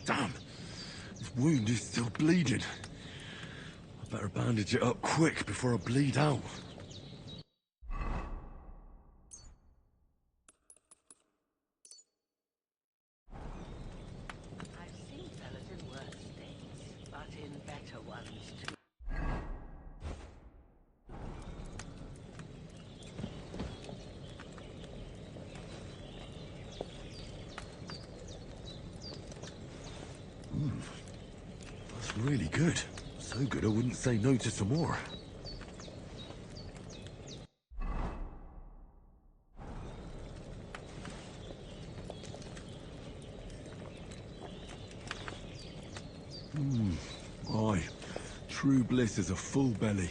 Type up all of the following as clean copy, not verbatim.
Damn! This wound is still bleeding. I better bandage it up quick before I bleed out. I've seen fellas in worse states, but in better ones too. That's really good. So good I wouldn't say no to some more. Aye. True bliss is a full belly.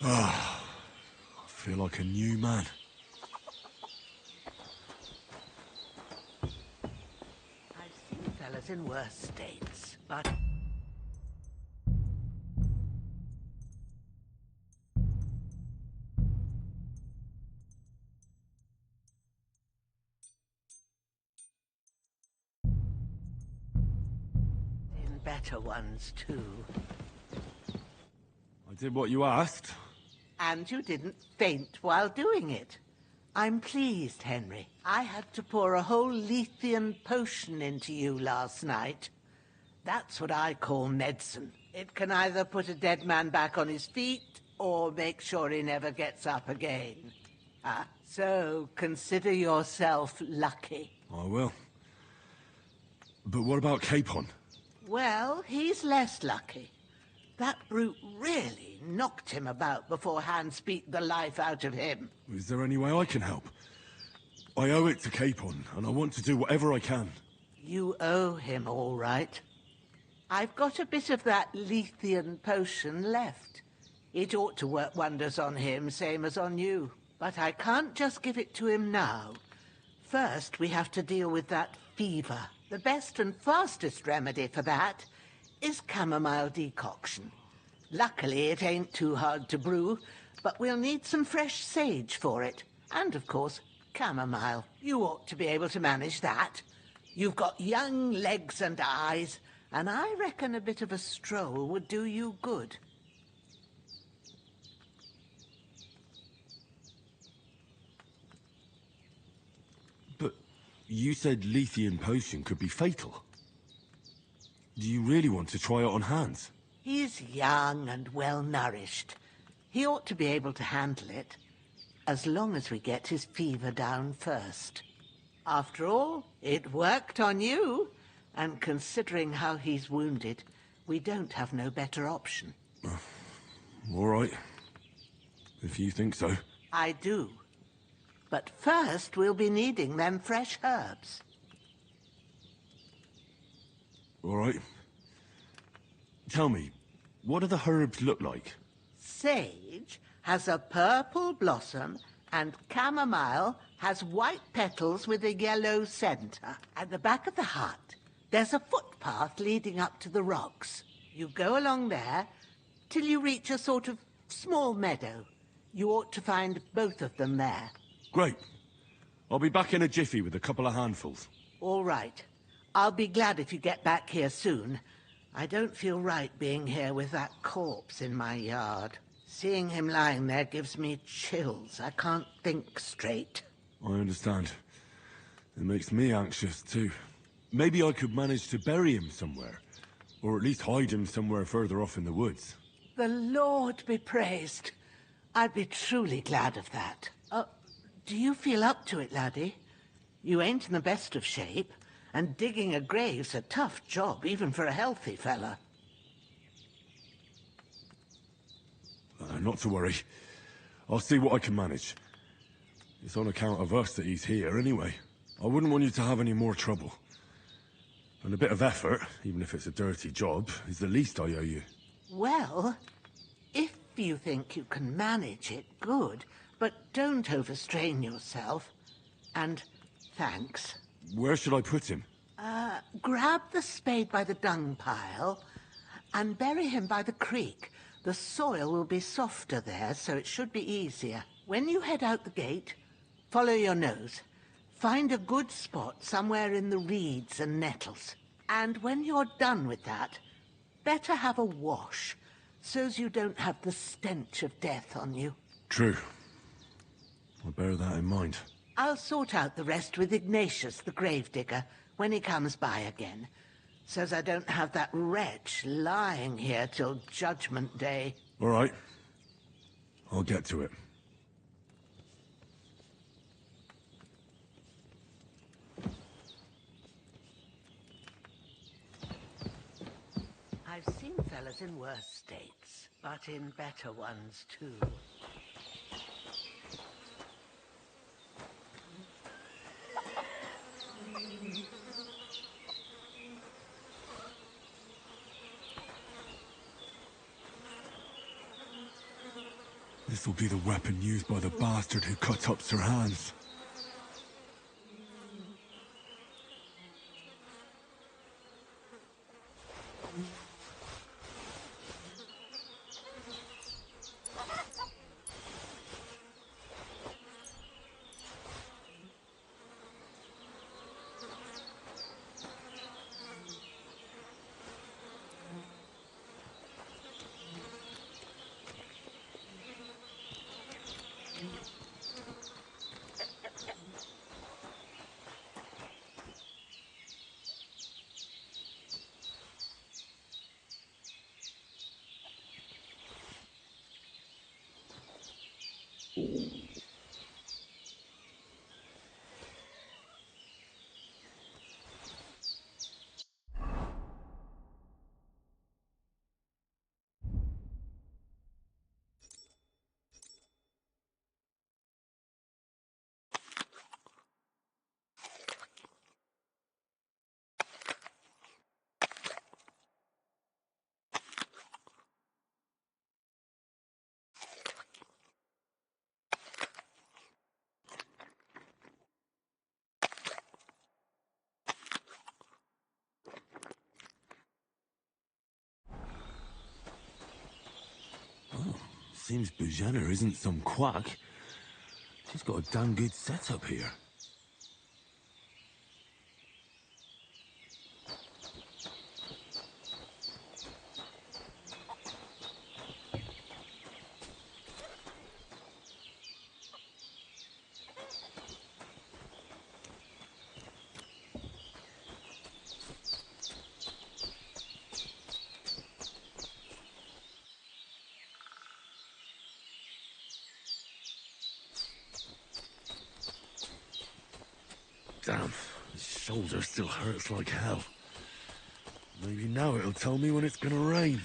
I feel like a new man. I've seen fellas in worse states, but... in better ones too. I did what you asked. And you didn't faint while doing it. I'm pleased, Henry. I had to pour a whole Lethean potion into you last night. That's what I call medicine. It can either put a dead man back on his feet, or make sure he never gets up again. So consider yourself lucky. I will. But what about Capon? Well, he's less lucky. That brute really knocked him about before Hans beat the life out of him. Is there any way I can help? I owe it to Capon, and I want to do whatever I can. You owe him, all right. I've got a bit of that Lethean potion left. It ought to work wonders on him, same as on you. But I can't just give it to him now. First, we have to deal with that fever. The best and fastest remedy for that is chamomile decoction. Luckily, it ain't too hard to brew, but we'll need some fresh sage for it. And, of course, chamomile. You ought to be able to manage that. You've got young legs and eyes, and I reckon a bit of a stroll would do you good. But you said Lethean potion could be fatal. Do you really want to try it on Hans? He's young and well-nourished. He ought to be able to handle it, as long as we get his fever down first. After all, it worked on you, and considering how he's wounded, we don't have no better option. All right. If you think so. I do. But first, we'll be needing them fresh herbs. All right. Tell me, what do the herbs look like? Sage has a purple blossom, and chamomile has white petals with a yellow center. At the back of the hut, there's a footpath leading up to the rocks. You go along there till you reach a sort of small meadow. You ought to find both of them there. Great. I'll be back in a jiffy with a couple of handfuls. All right. I'll be glad if you get back here soon. I don't feel right being here with that corpse in my yard. Seeing him lying there gives me chills. I can't think straight. I understand. It makes me anxious, too. Maybe I could manage to bury him somewhere. Or at least hide him somewhere further off in the woods. The Lord be praised. I'd be truly glad of that. Do you feel up to it, laddie? You ain't in the best of shape, and digging a grave's a tough job, even for a healthy fella. Not to worry. I'll see what I can manage. It's on account of us that he's here anyway. I wouldn't want you to have any more trouble. And a bit of effort, even if it's a dirty job, is the least I owe you. Well, if you think you can manage it, good. But don't overstrain yourself. And thanks. Where should I put him? Grab the spade by the dung pile and bury him by the creek. The soil will be softer there, so it should be easier. When you head out the gate, follow your nose. Find a good spot somewhere in the reeds and nettles. And when you're done with that, better have a wash, so's you don't have the stench of death on you. True. I'll bear that in mind. I'll sort out the rest with Ignatius, the gravedigger, when he comes by again, so's I don't have that wretch lying here till Judgment Day. All right. I'll get to it. I've seen fellas in worse states, but in better ones too. This will be the weapon used by the bastard who cut up Sir Hans. Seems Bujana isn't some quack. She's got a damn good setup here. Damn, his shoulder still hurts like hell. Maybe now it'll tell me when it's gonna rain.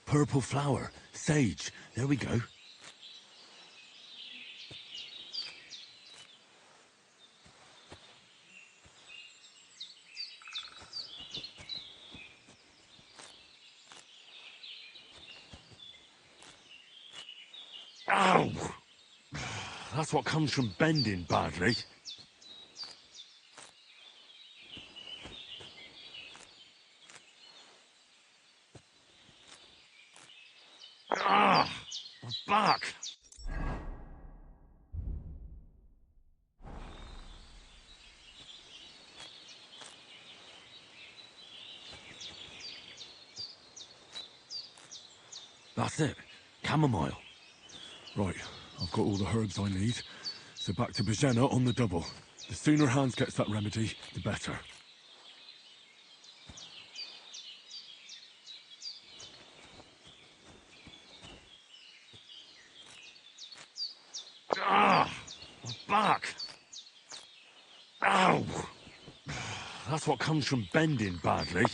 Purple flower, sage, there we go. Ow! That's what comes from bending badly. Ah! back! That's it. Chamomile. Right, I've got all the herbs I need. So back to Bajena on the double. The sooner Hans gets that remedy, the better. Ah! My back! Ow! That's what comes from bending badly.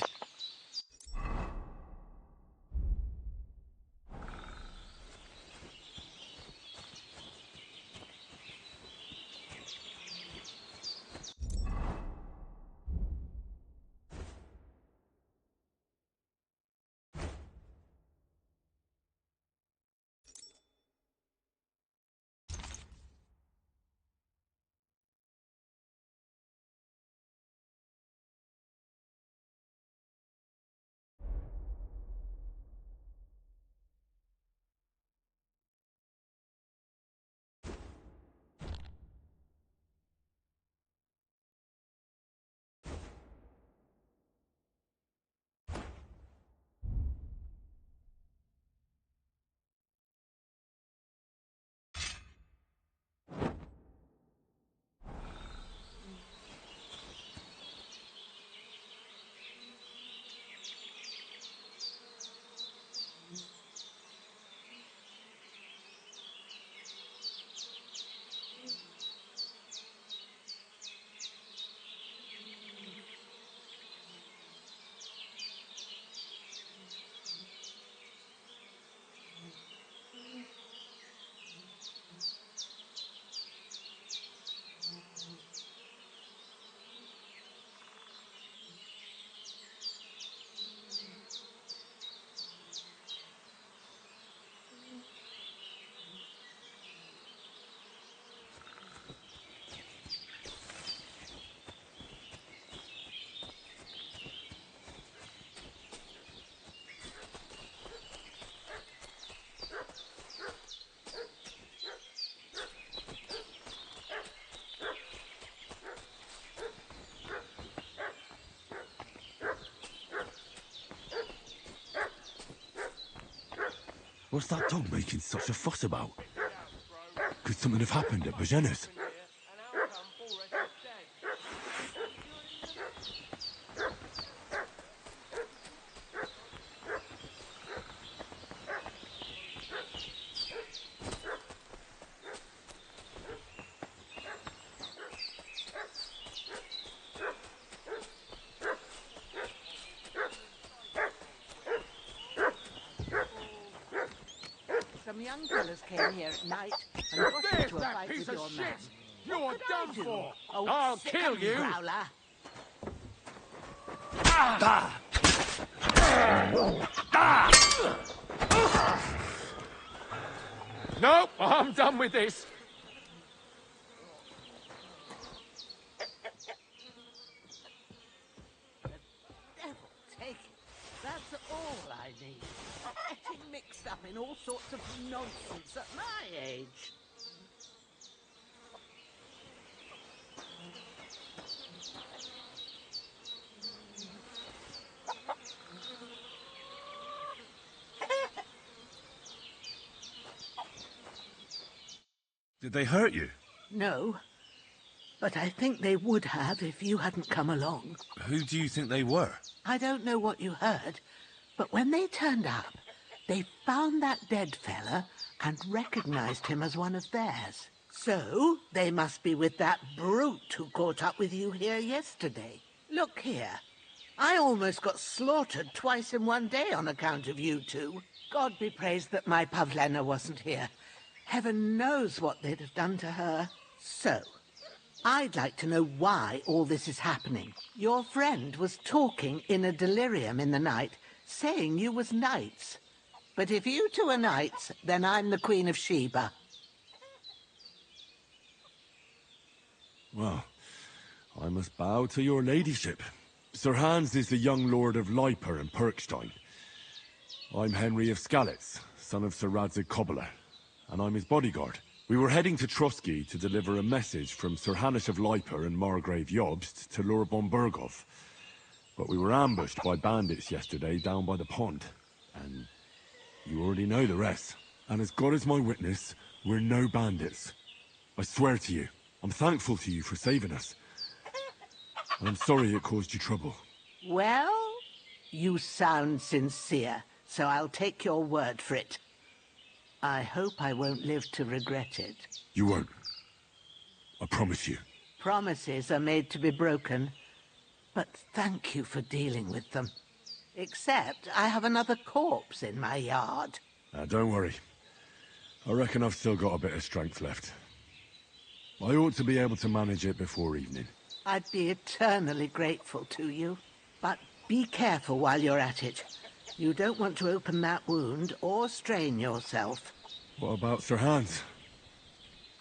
What's that dog making such a fuss about? Could something have happened at Bajena's? Some young fellas came here at night and got into a fight with your man. You are done for! Oh, I'll kill you! Growler. Nope, I'm done with this. Devil take it. That's all I need. Getting mixed up in all sorts of nonsense at my age. Did they hurt you? No, but I think they would have if you hadn't come along. Who do you think they were? I don't know what you heard, but when they turned up, they found that dead fella and recognized him as one of theirs. So, they must be with that brute who caught up with you here yesterday. Look here. I almost got slaughtered twice in one day on account of you two. God be praised that my Pavlena wasn't here. Heaven knows what they'd have done to her. So, I'd like to know why all this is happening. Your friend was talking in a delirium in the night, saying you was knights. But if you two are knights, then I'm the Queen of Sheba. Well, I must bow to your ladyship. Sir Hans is the young lord of Leiper and Perkstein. I'm Henry of Skalitz, son of Sir Radzig Cobbler. and I'm his bodyguard. We were heading to Trotsky to deliver a message from Sir Hanush of Leiper and Margrave Jobst to Lord von Berghoff. But we were ambushed by bandits yesterday down by the pond, and you already know the rest. And as God is my witness, we're no bandits. I swear to you, I'm thankful to you for saving us. And I'm sorry it caused you trouble. Well, you sound sincere, so I'll take your word for it. I hope I won't live to regret it. You won't. I promise you. Promises are made to be broken, but thank you for dealing with them. Except I have another corpse in my yard. Don't worry. I reckon I've still got a bit of strength left. I ought to be able to manage it before evening. I'd be eternally grateful to you. But be careful while you're at it. You don't want to open that wound or strain yourself. What about Sir Hans?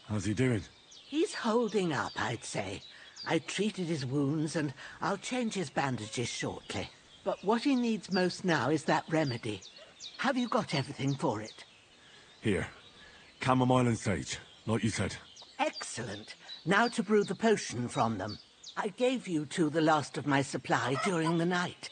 How's he doing? He's holding up, I'd say. I treated his wounds and I'll change his bandages shortly. But what he needs most now is that remedy. Have you got everything for it? Here. Chamomile and sage, like you said. Excellent. Now to brew the potion from them. I gave you two the last of my supply during the night.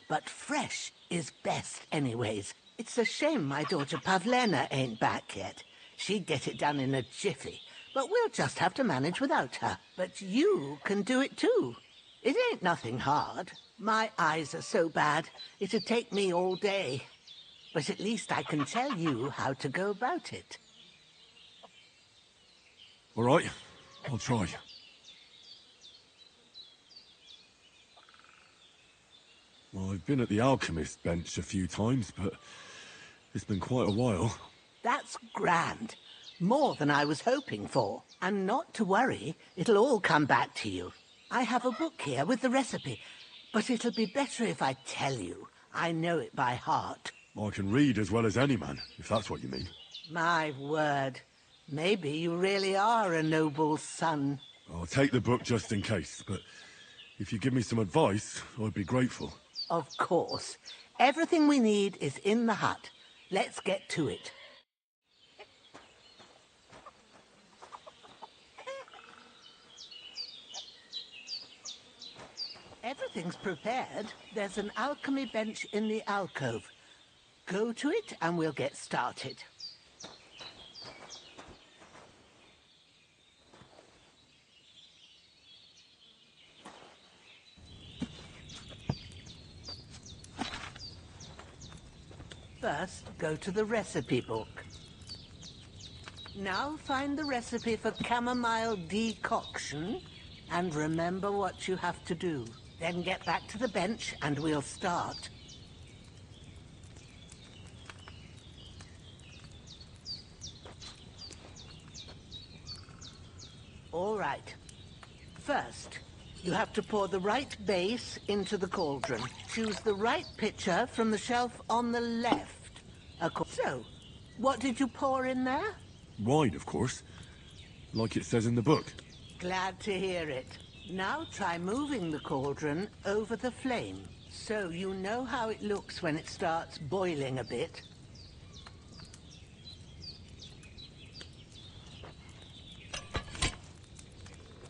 But fresh is best anyways. It's a shame my daughter Pavlena ain't back yet. She'd get it done in a jiffy. But we'll just have to manage without her. But you can do it too. It ain't nothing hard. My eyes are so bad, it'd take me all day. But at least I can tell you how to go about it. All right, I'll try. Well, I've been at the alchemist bench a few times, but it's been quite a while. That's grand. More than I was hoping for. And not to worry, it'll all come back to you. I have a book here with the recipe, but it'll be better if I tell you. I know it by heart. I can read as well as any man, if that's what you mean. My word. Maybe you really are a noble son. I'll take the book just in case, but if you give me some advice, I'd be grateful. Of course. Everything we need is in the hut. Let's get to it. Everything's prepared. There's an alchemy bench in the alcove. Go to it and we'll get started. First, go to the recipe book. Now find the recipe for chamomile decoction and remember what you have to do. Then get back to the bench and we'll start. All right. First, you have to pour the right base into the cauldron. Choose the right pitcher from the shelf on the left. So, what did you pour in there? Wine, of course. Like it says in the book. Glad to hear it. Now try moving the cauldron over the flame, so you know how it looks when it starts boiling a bit.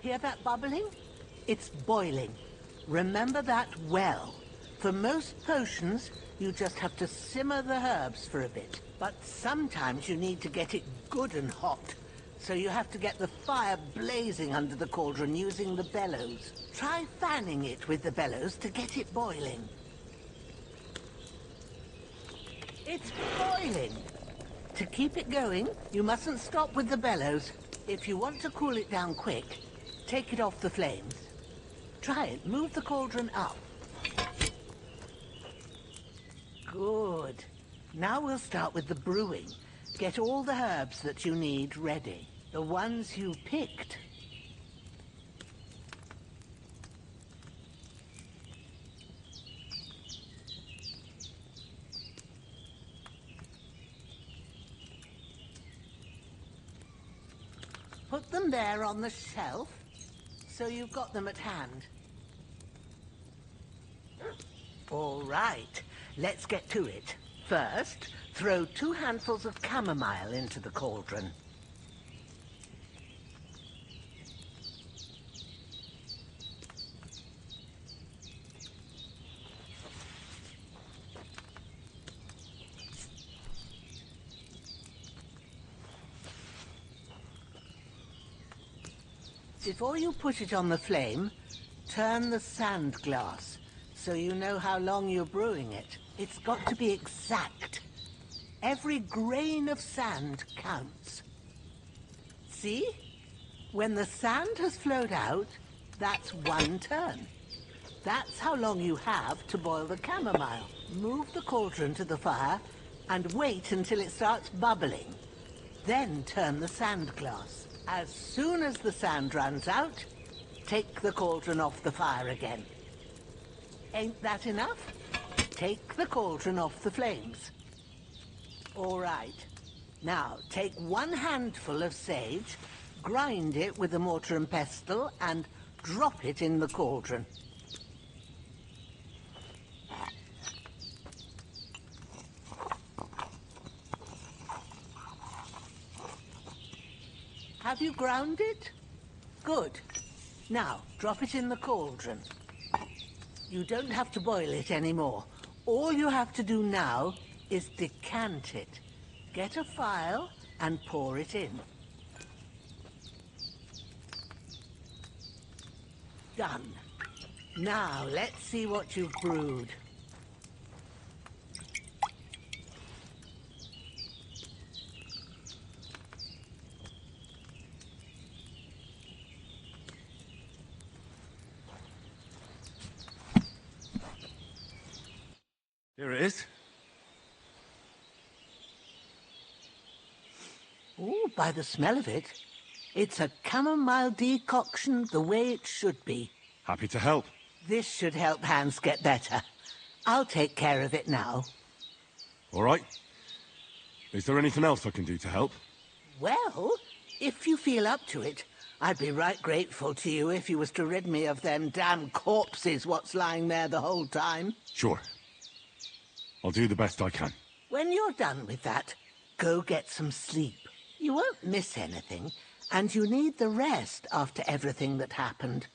Hear that bubbling? It's boiling. Remember that well. For most potions, you just have to simmer the herbs for a bit. But sometimes you need to get it good and hot. So you have to get the fire blazing under the cauldron using the bellows. Try fanning it with the bellows to get it boiling. It's boiling! To keep it going, you mustn't stop with the bellows. If you want to cool it down quick, take it off the flames. Try it. Move the cauldron up. Good. Now we'll start with the brewing. Get all the herbs that you need ready. The ones you picked. Put them there on the shelf, so you've got them at hand. All right, let's get to it. First, Throw 2 handfuls of chamomile into the cauldron. Before you put it on the flame, turn the sand glass so you know how long you're brewing it. It's got to be exact. Every grain of sand counts. See? When the sand has flowed out, that's 1 turn. That's how long you have to boil the chamomile. Move the cauldron to the fire and wait until it starts bubbling. Then turn the sand glass. As soon as the sand runs out, take the cauldron off the fire again. Ain't that enough? Take the cauldron off the flames. All right. Now, take 1 handful of sage, grind it with a mortar and pestle, and drop it in the cauldron. Have you ground it? Good. Now, drop it in the cauldron. You don't have to boil it anymore. All you have to do now is decant it. Get a phial and pour it in. Done. Now, let's see what you've brewed. Here it is. Oh, by the smell of it, it's a chamomile decoction the way it should be. Happy to help. This should help Hans get better. I'll take care of it now. All right. Is there anything else I can do to help? Well, if you feel up to it, I'd be right grateful to you if you was to rid me of them damn corpses what's lying there the whole time. Sure. I'll do the best I can. When you're done with that, go get some sleep. You won't miss anything, and you need the rest after everything that happened.